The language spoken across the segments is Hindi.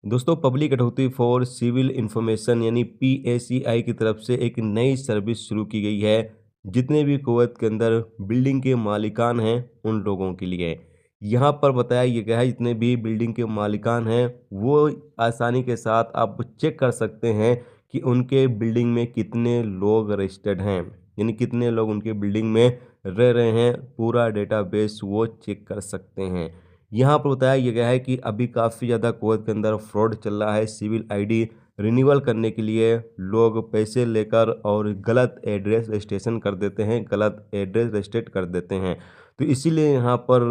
दोस्तों public authority for civil information यानी पीएसीआई की तरफ से एक नई सर्विस शुरू की गई है। जितने भी कुवैत के अंदर बिल्डिंग के मालिकान हैं उन लोगों के लिए यहाँ पर बताया ये गया है, जितने भी बिल्डिंग के मालिकान हैं वो आसानी के साथ आप चेक कर सकते हैं कि उनके बिल्डिंग में कितने लोग रजिस्टर्ड हैं, यानी कितने लोग उनके बिल्डिंग में रह रहे हैं। पूरा डेटाबेस वो चेक कर सकते हैं। यहाँ पर बताया ये गया है कि अभी काफ़ी ज़्यादा कुवैत के अंदर फ्रॉड चल रहा है। सिविल आईडी रिन्यूअल करने के लिए लोग पैसे लेकर और गलत एड्रेस रजिस्ट्रेशन कर देते हैं, गलत एड्रेस रजिस्ट्रेट कर देते हैं। तो इसीलिए यहाँ पर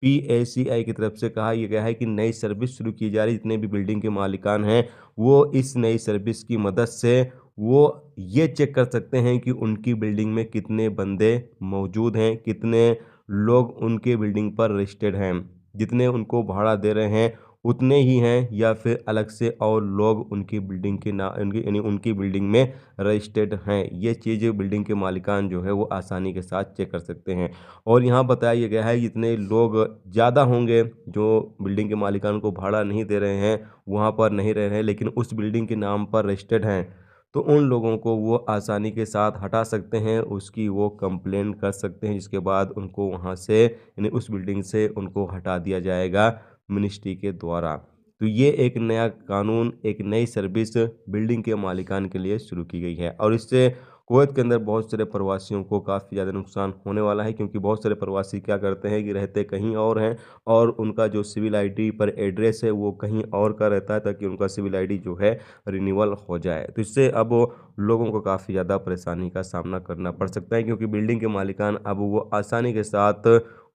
पीएसीआई की तरफ से कहा यह गया है कि नई सर्विस शुरू की जा रही है। जितने भी बिल्डिंग के मालिकान हैं वो इस नई सर्विस की मदद से वो ये चेक कर सकते हैं कि उनकी बिल्डिंग में कितने बंदे मौजूद हैं, कितने लोग उनके बिल्डिंग पर रजिस्टर्ड हैं। जितने उनको भाड़ा दे रहे हैं उतने ही हैं या फिर अलग से और लोग उनकी बिल्डिंग के ना उनकी यानी उनकी बिल्डिंग में रजिस्टर्ड हैं। ये चीज़ बिल्डिंग के मालिकान जो है वो आसानी के साथ चेक कर सकते हैं। और यहाँ बताया गया है जितने लोग ज़्यादा होंगे जो बिल्डिंग के मालिकान को भाड़ा नहीं दे रहे हैं, वहाँ पर नहीं रह रहे हैं, लेकिन उस बिल्डिंग के नाम पर रजिस्टर्ड हैं, तो उन लोगों को वो आसानी के साथ हटा सकते हैं, उसकी वो कंप्लेंट कर सकते हैं, जिसके बाद उनको वहाँ से यानी उस बिल्डिंग से उनको हटा दिया जाएगा मिनिस्ट्री के द्वारा। तो ये एक नया कानून, एक नई सर्विस बिल्डिंग के मालिकान के लिए शुरू की गई है और इससे कुवैत के अंदर बहुत सारे प्रवासियों को काफ़ी ज़्यादा नुकसान होने वाला है, क्योंकि बहुत सारे प्रवासी क्या करते हैं कि रहते कहीं और हैं और उनका जो सिविल आईडी पर एड्रेस है वो कहीं और का रहता है, ताकि उनका सिविल आईडी जो है रिन्यूअल हो जाए। तो इससे अब लोगों को काफ़ी ज़्यादा परेशानी का सामना करना पड़ सकता है, क्योंकि बिल्डिंग के मालिकान अब वो आसानी के साथ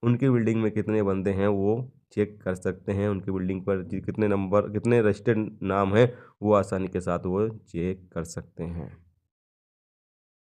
उनकी बिल्डिंग में कितने बंदे हैं वो चेक कर सकते हैं। उनकी बिल्डिंग पर कितने नंबर, कितने रजिस्टर्ड नाम हैं वो आसानी के साथ वो चेक कर सकते हैं।